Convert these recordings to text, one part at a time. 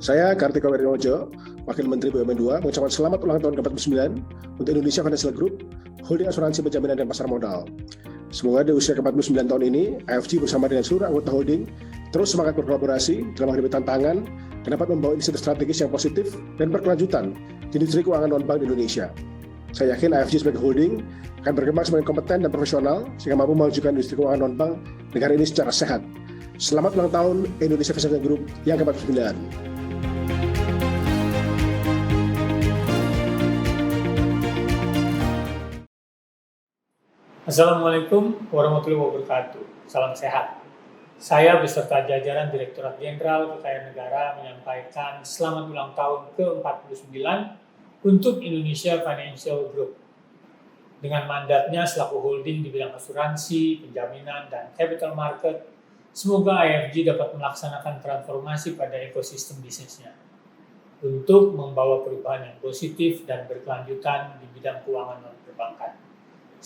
Saya Kartika Wirinojo, Wakil Menteri BUMN 2, mengucapkan selamat ulang tahun ke-49 untuk Indonesia Financial Group, holding asuransi penjaminan dan pasar modal. Semoga di usia ke-49 tahun ini, AFG bersama dengan seluruh anggota holding terus semangat berkolaborasi dalam menghadapi tantangan dan dapat membawa inisiatif strategis yang positif dan berkelanjutan di industri keuangan non-bank di Indonesia. Saya yakin AFG sebagai holding akan berkembang semakin kompeten dan profesional sehingga mampu memajukan industri keuangan non-bank negara ini secara sehat. Selamat ulang tahun Indonesia Financial Group yang ke-49. Assalamualaikum warahmatullahi wabarakatuh. Salam sehat. Saya beserta jajaran Direktorat Jenderal Kekayaan Negara menyampaikan selamat ulang tahun ke-49 untuk Indonesia Financial Group. Dengan mandatnya selaku holding di bidang asuransi, penjaminan, dan capital market, semoga IFG dapat melaksanakan transformasi pada ekosistem bisnisnya untuk membawa perubahan yang positif dan berkelanjutan di bidang keuangan non-perbankan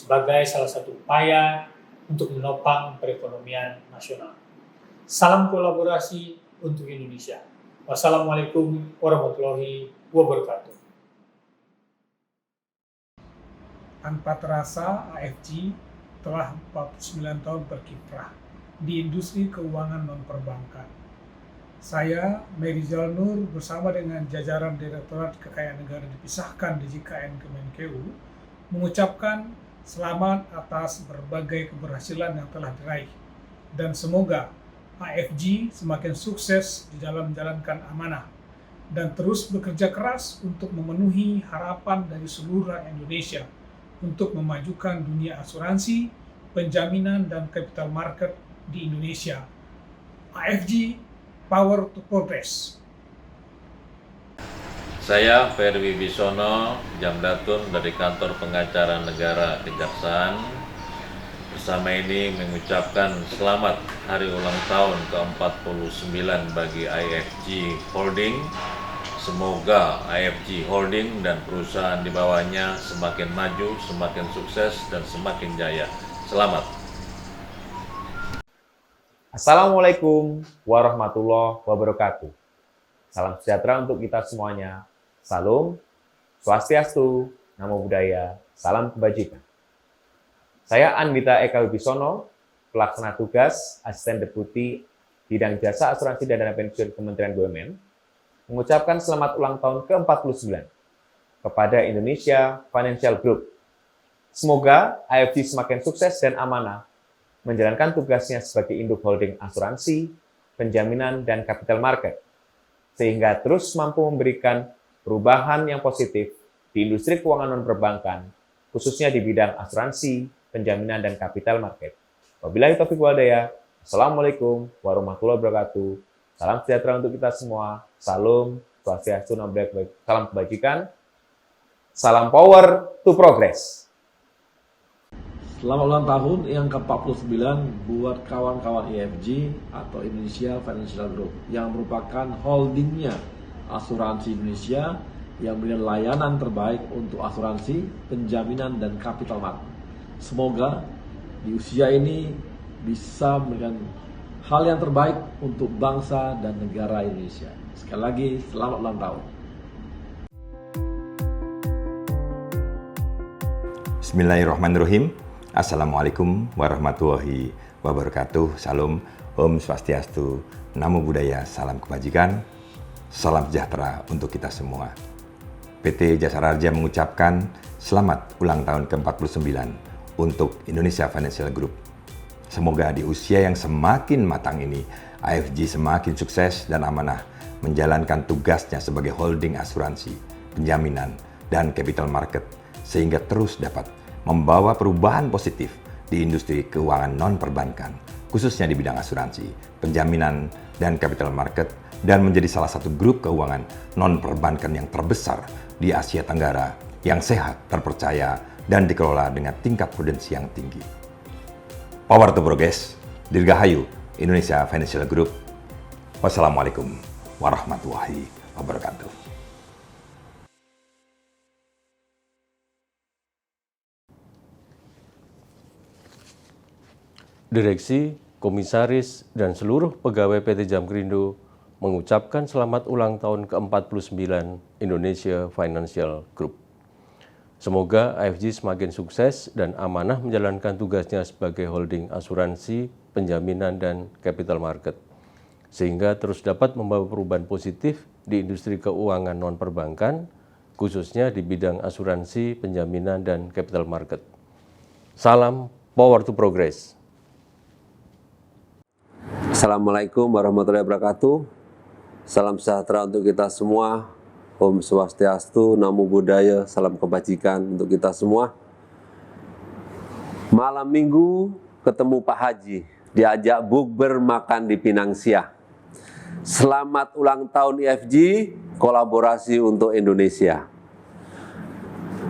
sebagai salah satu upaya untuk menopang perekonomian nasional. Salam kolaborasi untuk Indonesia. Wassalamualaikum warahmatullahi wabarakatuh. Tanpa terasa, AFG telah 49 tahun berkiprah di industri keuangan non-perbankan. Saya, Merizal Nur, bersama dengan jajaran Direktorat Kekayaan Negara dipisahkan di JKN Kemenkeu, mengucapkan selamat atas berbagai keberhasilan yang telah diraih, dan semoga AFG semakin sukses di dalam menjalankan amanah dan terus bekerja keras untuk memenuhi harapan dari seluruh Indonesia untuk memajukan dunia asuransi, penjaminan, dan capital market di Indonesia. AFG, Power to Progress. Saya Ferry Wibisono, Jamdatun dari Kantor Pengacara Negara Kejaksaan. Bersama ini mengucapkan selamat hari ulang tahun ke-49 bagi IFG Holding. Semoga IFG Holding dan perusahaan di bawahnya semakin maju, semakin sukses, dan semakin jaya. Selamat. Assalamualaikum warahmatullahi wabarakatuh. Salam sejahtera untuk kita semuanya. Salam Swastiastu, Namo Buddhaya, Salam Kebajikan. Saya Anwita Eka Wibisono, Pelaksana Tugas Asisten Deputi Bidang Jasa Asuransi dan Dana Pensiun Kementerian BUMN, mengucapkan selamat ulang tahun ke-49 kepada Indonesia Financial Group. Semoga IFG semakin sukses dan amanah menjalankan tugasnya sebagai induk holding asuransi, penjaminan, dan capital market, sehingga terus mampu memberikan perubahan yang positif di industri keuangan non-perbankan, khususnya di bidang asuransi, penjaminan, dan capital market. Wabillahi taufiq wal hidayah. Assalamualaikum warahmatullahi wabarakatuh. Salam sejahtera untuk kita semua. Salam Swastiastu, Namo Buddhaya, salam kebajikan. Salam power to progress. Selamat ulang tahun yang ke-49 buat kawan-kawan IFG atau Indonesia Financial Group yang merupakan holdingnya asuransi Indonesia yang memberikan layanan terbaik untuk asuransi, penjaminan, dan capital market. Semoga di usia ini bisa memberikan hal yang terbaik untuk bangsa dan negara Indonesia. Sekali lagi, selamat ulang tahun. Bismillahirrahmanirrahim. Assalamualaikum warahmatullahi wabarakatuh. Salam, Om Swastiastu, Namo Buddhaya, salam kebajikan, salam sejahtera untuk kita semua. PT Jasara Harja mengucapkan selamat ulang tahun ke-49 untuk Indonesia Financial Group. Semoga di usia yang semakin matang ini, IFG semakin sukses dan amanah menjalankan tugasnya sebagai holding asuransi, penjaminan, dan capital market, sehingga terus dapat membawa perubahan positif di industri keuangan non-perbankan, khususnya di bidang asuransi, penjaminan, dan capital market, dan menjadi salah satu grup keuangan non-perbankan yang terbesar di Asia Tenggara, yang sehat, terpercaya, dan dikelola dengan tingkat prudensi yang tinggi. Power to Progress, Dirgahayu, Indonesia Financial Group. Wassalamualaikum warahmatullahi wabarakatuh. Direksi, Komisaris, dan seluruh pegawai PT Jamkrindo mengucapkan selamat ulang tahun ke-49 Indonesia Financial Group. Semoga AFG semakin sukses dan amanah menjalankan tugasnya sebagai holding asuransi, penjaminan, dan capital market, sehingga terus dapat membawa perubahan positif di industri keuangan non-perbankan, khususnya di bidang asuransi, penjaminan, dan capital market. Salam Power to Progress. Assalamualaikum warahmatullahi wabarakatuh. Salam sejahtera untuk kita semua. Om Swastiastu, Namo Buddhaya, salam kebajikan untuk kita semua. Malam minggu ketemu Pak Haji, diajak bukber makan di Pinang Siah. Selamat ulang tahun IFG, kolaborasi untuk Indonesia.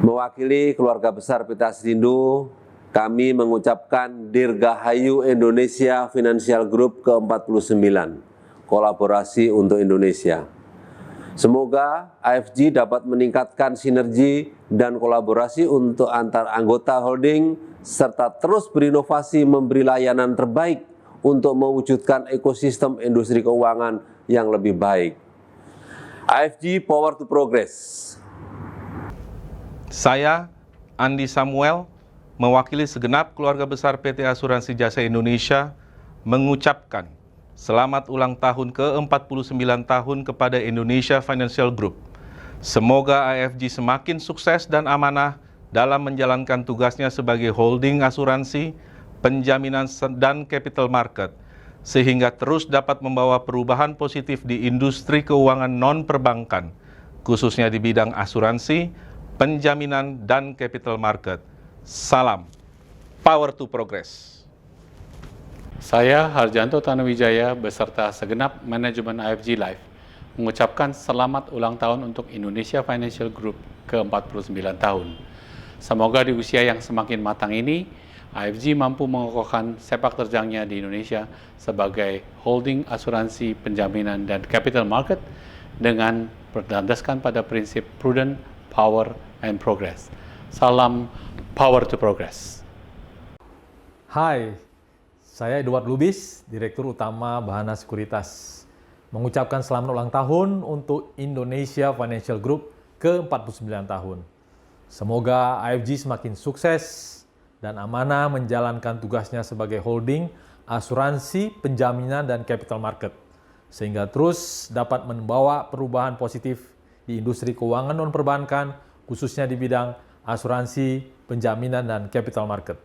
Mewakili keluarga besar PT Asrindo, kami mengucapkan Dirgahayu Indonesia Financial Group ke-49, kolaborasi untuk Indonesia. Semoga AFG dapat meningkatkan sinergi dan kolaborasi untuk antar anggota holding, serta terus berinovasi memberi layanan terbaik untuk mewujudkan ekosistem industri keuangan yang lebih baik. AFG Power to Progress. Saya, Andi Samuel, mewakili segenap keluarga besar PT Asuransi Jasa Indonesia, mengucapkan selamat ulang tahun ke-49 tahun kepada Indonesia Financial Group. Semoga AFG semakin sukses dan amanah dalam menjalankan tugasnya sebagai holding asuransi, penjaminan, dan capital market, sehingga terus dapat membawa perubahan positif di industri keuangan non-perbankan, khususnya di bidang asuransi, penjaminan, dan capital market. Salam Power to Progress. Saya Harjanto Tanuwijaya beserta segenap manajemen AFG Life mengucapkan selamat ulang tahun untuk Indonesia Financial Group ke-49 tahun. Semoga di usia yang semakin matang ini, AFG mampu mengokohkan sepak terjangnya di Indonesia sebagai holding asuransi, penjaminan, dan capital market dengan berdasarkan pada prinsip prudent, power, and progress. Salam Power to Progress. Hai, saya Edward Lubis, Direktur Utama Bahana Sekuritas, mengucapkan selamat ulang tahun untuk Indonesia Financial Group ke-49 tahun. Semoga AFG semakin sukses dan amanah menjalankan tugasnya sebagai holding, asuransi, penjaminan, dan capital market, sehingga terus dapat membawa perubahan positif di industri keuangan non-perbankan, khususnya di bidang asuransi, penjaminan, dan capital market.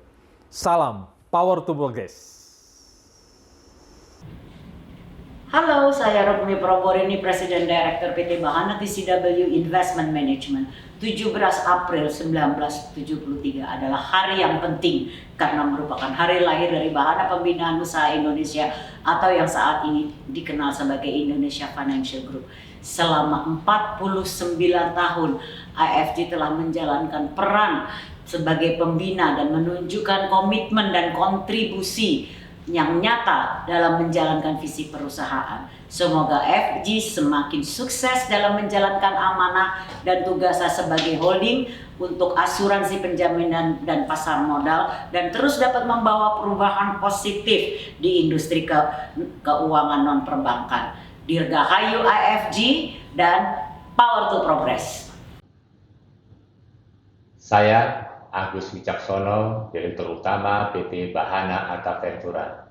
Salam Power to Progress. Halo, saya Rukmi Proborini, Presiden Direktur PT Bahana TCW Investment Management. 17 April 1973 adalah hari yang penting karena merupakan hari lahir dari Bahana Pembinaan Usaha Indonesia atau yang saat ini dikenal sebagai Indonesia Financial Group. Selama 49 tahun, AFG telah menjalankan peran sebagai pembina dan menunjukkan komitmen dan kontribusi yang nyata dalam menjalankan visi perusahaan. Semoga AFG semakin sukses dalam menjalankan amanah dan tugasnya sebagai holding untuk asuransi, penjaminan, dan pasar modal, dan terus dapat membawa perubahan positif di industri keuangan non-perbankan. Dirgahayu AFG dan Power to Progress. Saya Agus Wicaksono, Direktur Utama PT Bahana Arta Ventura.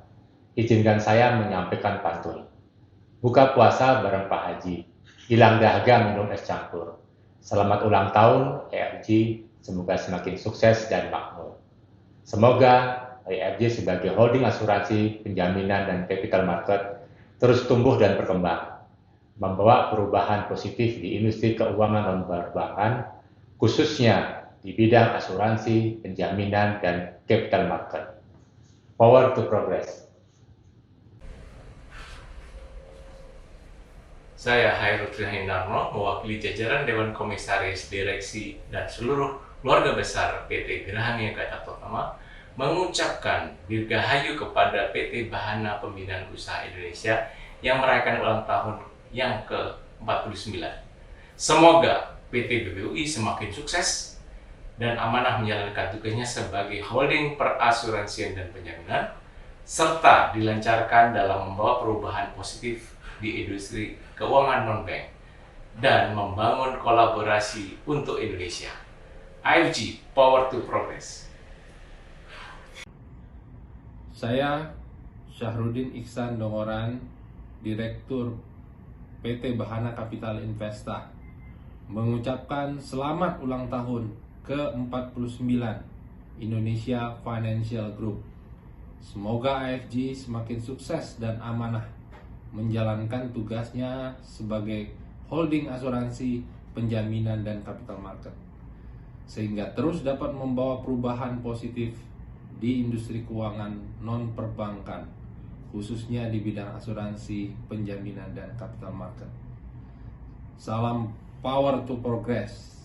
Izinkan saya menyampaikan pantun. Buka puasa bareng Pak Haji, hilang dahaga minum es campur. Selamat ulang tahun AFG, semoga semakin sukses dan makmur. Semoga AFG sebagai holding asuransi, penjaminan, dan capital market terus tumbuh dan berkembang, membawa perubahan positif di industri keuangan non-perbankan, khususnya di bidang asuransi, penjaminan, dan capital market. Power to Progress. Saya Hairudin Hindarno, mewakili jajaran Dewan Komisaris, Direksi, dan seluruh keluarga besar PT Gerahani Gata Pertama, mengucapkan dirgahayu kepada PT Bahana Pembinaan Usaha Indonesia yang merayakan ulang tahun yang ke-49. Semoga PT BBUI semakin sukses dan amanah menjalankan tugasnya sebagai holding perasuransian dan penjaminan, serta dilancarkan dalam membawa perubahan positif di industri keuangan non-bank dan membangun kolaborasi untuk Indonesia. AFG, Power to Progress. Saya Syahrudin Ihsan Dongoran, Direktur PT Bahana Capital Investa, mengucapkan selamat ulang tahun ke-49 Indonesia Financial Group. Semoga AFG semakin sukses dan amanah menjalankan tugasnya sebagai holding asuransi, penjaminan, dan capital market, sehingga terus dapat membawa perubahan positif di industri keuangan non-perbankan, khususnya di bidang asuransi, penjaminan, dan capital market. Salam Power to Progress.